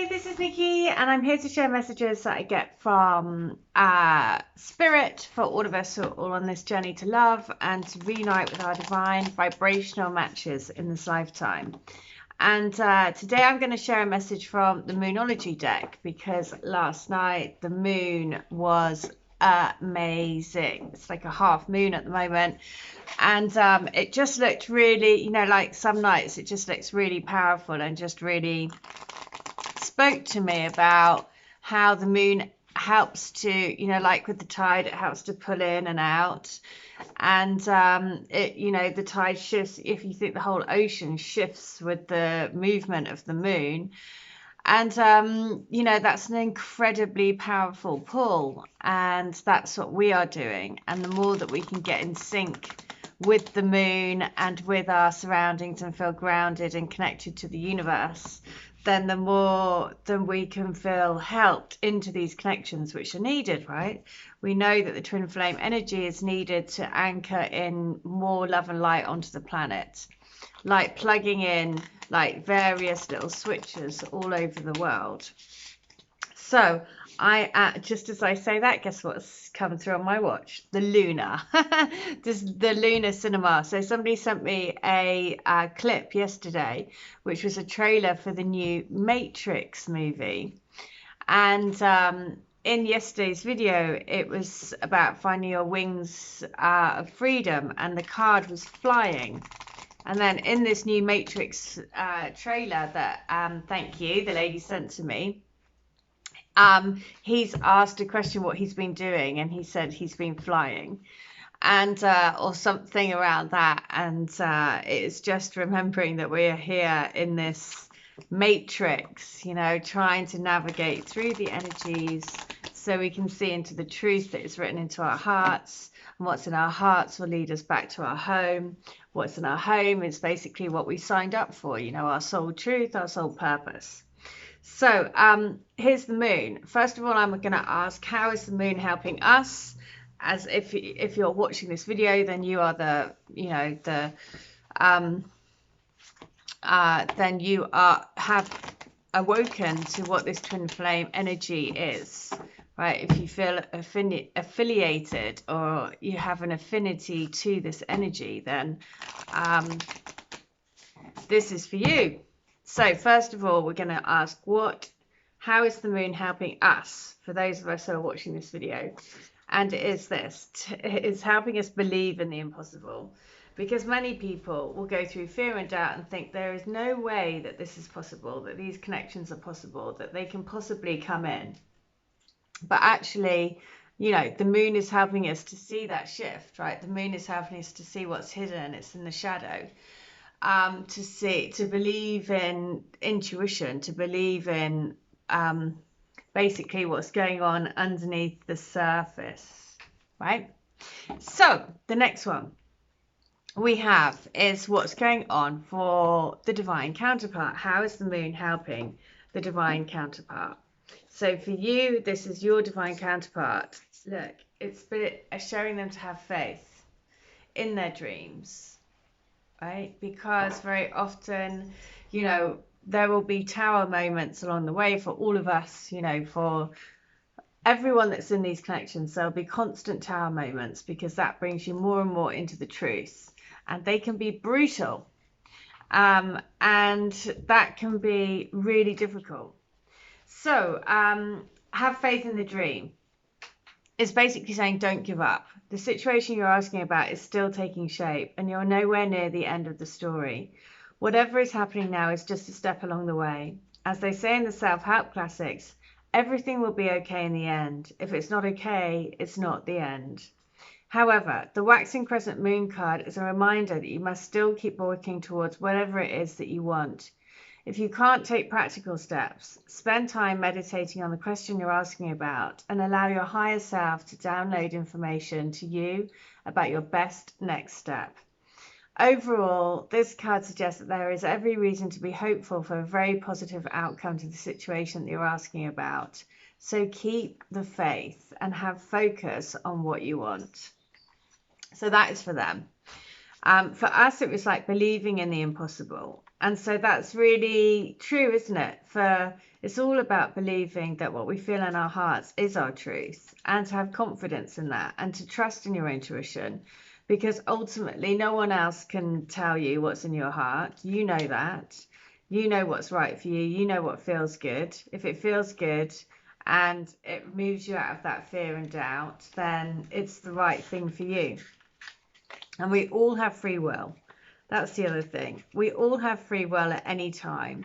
Hi, this is Nikki, and I'm here to share messages that I get from Spirit for all of us who are all on this journey to love and to reunite with our divine vibrational matches in this lifetime. And today I'm going to share a message from the Moonology deck because last night the moon was amazing. It's like a half moon at the moment, and it just looked really, you know, like some nights it just looks really powerful and just really spoke to me about how the moon helps to, you know, like with the tide, it helps to pull in and out. And it, you know, the tide shifts. If you think the whole ocean shifts with the movement of the moon, and you know, that's an incredibly powerful pull, and that's what we are doing. And the more that we can get in sync with the moon and with our surroundings and feel grounded and connected to the universe, then the more that we can feel helped into these connections which are needed, right? We know that the twin flame energy is needed to anchor in more love and light onto the planet, like plugging in like various little switches all over the world. So I just as I say that, guess what's come through on my watch? The lunar. The lunar cinema. So somebody sent me a clip yesterday, which was a trailer for the new Matrix movie. And in yesterday's video, it was about finding your wings of freedom, and the card was flying. And then in this new Matrix trailer that, thank you, the lady sent to me, he's asked a question what he's been doing, and he said he's been flying, and or something around that. And it's just remembering that we're here in this matrix, you know, trying to navigate through the energies so we can see into the truth that is written into our hearts. And what's in our hearts will lead us back to our home. What's in our home is basically what we signed up for, you know, our soul truth, our soul purpose. So here's the moon. First of all, I'm going to ask, how is the moon helping us? As if you're watching this video, then you are the, you know, the then you have awoken to what this twin flame energy is, right? If you feel affiliated or you have an affinity to this energy, then this is for you. So first of all, we're going to ask, how is the moon helping us, for those of us who are watching this video? And it is this, it is helping us believe in the impossible, because many people will go through fear and doubt and think there is no way that this is possible, that these connections are possible, that they can possibly come in. But actually, you know, the moon is helping us to see that shift, right? The moon is helping us to see what's hidden, it's in the shadow. To believe in intuition, to believe in basically what's going on underneath the surface, right? So the next one we have is what's going on for the divine counterpart. How is the moon helping the divine counterpart? So for you, this is your divine counterpart. Look, it's showing them to have faith in their dreams, right? Because very often, you know, there will be tower moments along the way for all of us, you know, for everyone that's in these connections. There'll be constant tower moments because that brings you more and more into the truth, and they can be brutal, and that can be really difficult. So have faith in the dream. It's basically saying don't give up. The situation you're asking about is still taking shape, and you're nowhere near the end of the story. Whatever is happening now is just a step along the way. As they say in the self-help classics, everything will be okay in the end. If it's not okay, it's not the end. However, the waxing crescent moon card is a reminder that you must still keep working towards whatever it is that you want. If you can't take practical steps, spend time meditating on the question you're asking about and allow your higher self to download information to you about your best next step. Overall, this card suggests that there is every reason to be hopeful for a very positive outcome to the situation that you're asking about. So keep the faith and have focus on what you want. So that is for them. For us, it was like believing in the impossible. And so that's really true, isn't it? It's all about believing that what we feel in our hearts is our truth, and to have confidence in that, and to trust in your intuition, because ultimately no one else can tell you what's in your heart. You know that. You know what's right for you. You know what feels good. If it feels good and it moves you out of that fear and doubt, then it's the right thing for you. And we all have free will. That's the other thing. We all have free will at any time.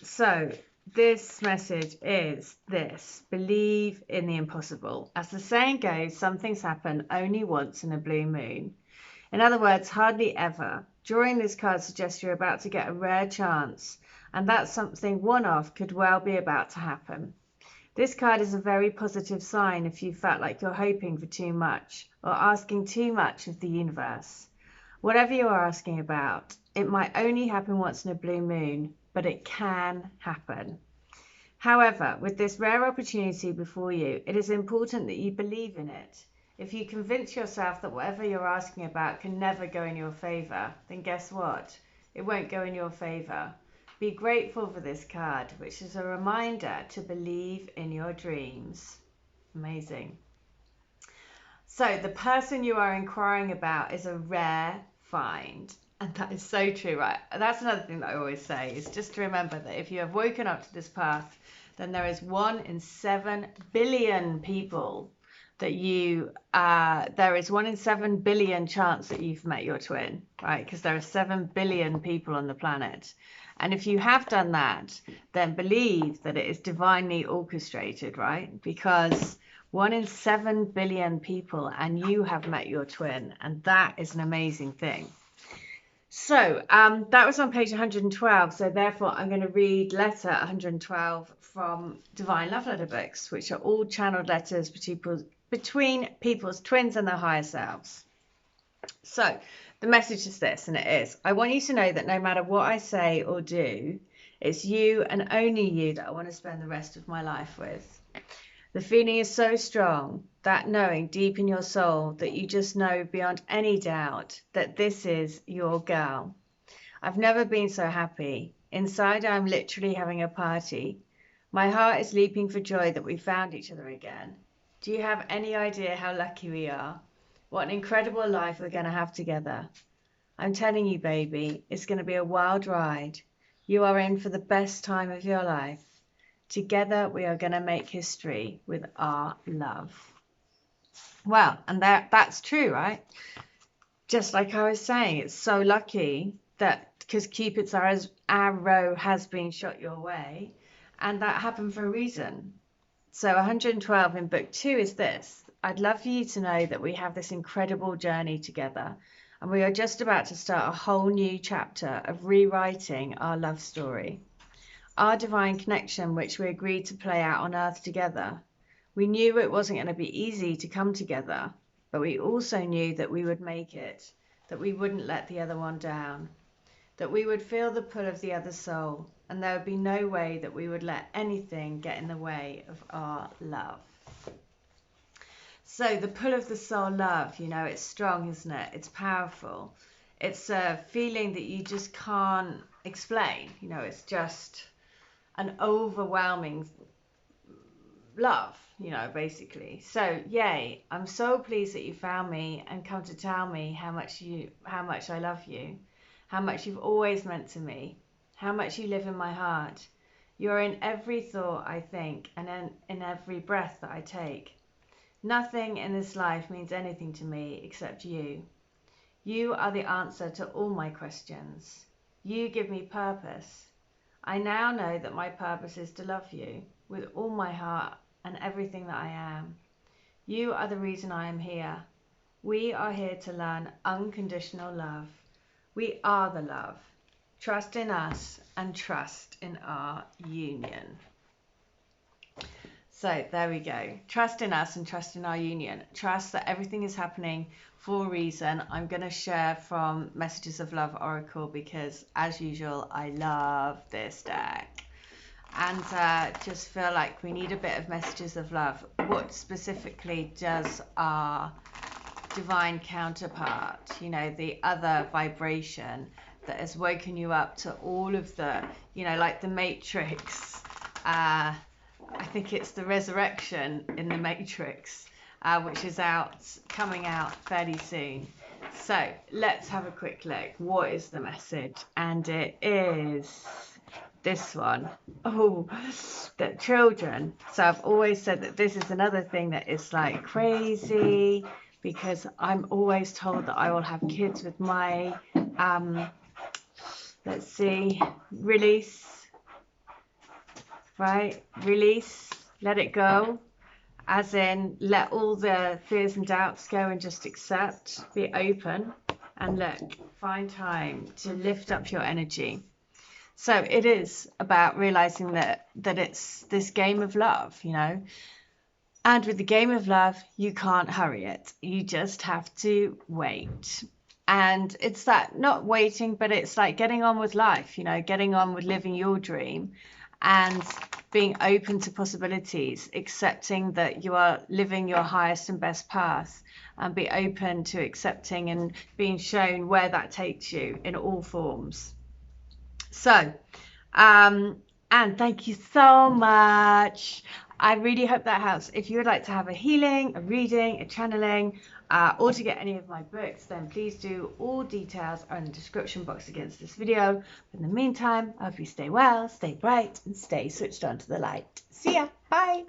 So this message is this: believe in the impossible. As the saying goes, some things happen only once in a blue moon. In other words, hardly ever. Drawing this card suggests you're about to get a rare chance, and that something one-off could well be about to happen. This card is a very positive sign if you felt like you're hoping for too much or asking too much of the universe. Whatever you are asking about, it might only happen once in a blue moon, but it can happen. However, with this rare opportunity before you, it is important that you believe in it. If you convince yourself that whatever you're asking about can never go in your favor, then guess what? It won't go in your favor. Be grateful for this card, which is a reminder to believe in your dreams. Amazing. So the person you are inquiring about is a rare find. And that is so true, right? That's another thing that I always say, is just to remember that if you have woken up to this path, then there is 1 in 7 billion people that there is 1 in 7 billion chance that you've met your twin, right? Because there are 7 billion people on the planet. And if you have done that, then believe that it is divinely orchestrated, right? Because 1 in 7 billion people, and you have met your twin, and that is an amazing thing. So that was on page 112. So therefore, I'm going to read letter 112 from Divine Love Letter books, which are all channeled letters between people's twins and their higher selves. So the message is this, and it is: I want you to know that no matter what I say or do, it's you and only you that I want to spend the rest of my life with. The feeling is so strong, that knowing deep in your soul that you just know beyond any doubt that this is your girl. I've never been so happy. Inside, I'm literally having a party. My heart is leaping for joy that we found each other again. Do you have any idea how lucky we are? What an incredible life we're going to have together. I'm telling you, baby, it's going to be a wild ride. You are in for the best time of your life. Together, we are going to make history with our love. Well, and that's true, right? Just like I was saying, it's so lucky that because Cupid's arrow has been shot your way, and that happened for a reason. So 112 in book 2 is this: I'd love for you to know that we have this incredible journey together, and we are just about to start a whole new chapter of rewriting our love story. Our divine connection, which we agreed to play out on Earth together. We knew it wasn't going to be easy to come together, but we also knew that we would make it, that we wouldn't let the other one down, that we would feel the pull of the other soul, and there would be no way that we would let anything get in the way of our love. So the pull of the soul love, it's strong, isn't it? It's powerful. It's a feeling that you just can't explain. It's just an overwhelming love, basically. So yay, I'm so pleased that you found me and come to tell me how much I love you, how much you've always meant to me, how much you live in my heart. You're in every thought I think, and in every breath that I take. Nothing in this life means anything to me except you. You are the answer to all my questions. You give me purpose. I now know that my purpose is to love you with all my heart and everything that I am. You are the reason I am here. We are here to learn unconditional love. We are the love. Trust in us and trust in our union. So there we go. Trust in us and trust in our union. Trust that everything is happening for a reason. I'm going to share from Messages of Love Oracle because, as usual, I love this deck. And just feel like we need a bit of Messages of Love. What specifically does our divine counterpart, the other vibration, that has woken you up to all of the, you know, like the Matrix. I think it's the resurrection in the Matrix, which is coming out fairly soon. So let's have a quick look. What is the message? And it is this one. Oh, that children. So I've always said that this is another thing that is like crazy, because I'm always told that I will have kids with my let's see, release, right? Release, let it go, as in let all the fears and doubts go and just accept, be open, and look, find time to lift up your energy. So it is about realizing that it's this game of love, you know. And with the game of love, you can't hurry it. You just have to wait. And it's that not waiting, but it's like getting on with life, you know, getting on with living your dream and being open to possibilities, accepting that you are living your highest and best path, and be open to accepting and being shown where that takes you in all forms. So, and thank you so much. I really hope that helps. If you would like to have a healing, a reading, a channeling, or to get any of my books, then please do. All details are in the description box against this video. But in the meantime, I hope you stay well, stay bright, and stay switched on to the light. See ya. Bye.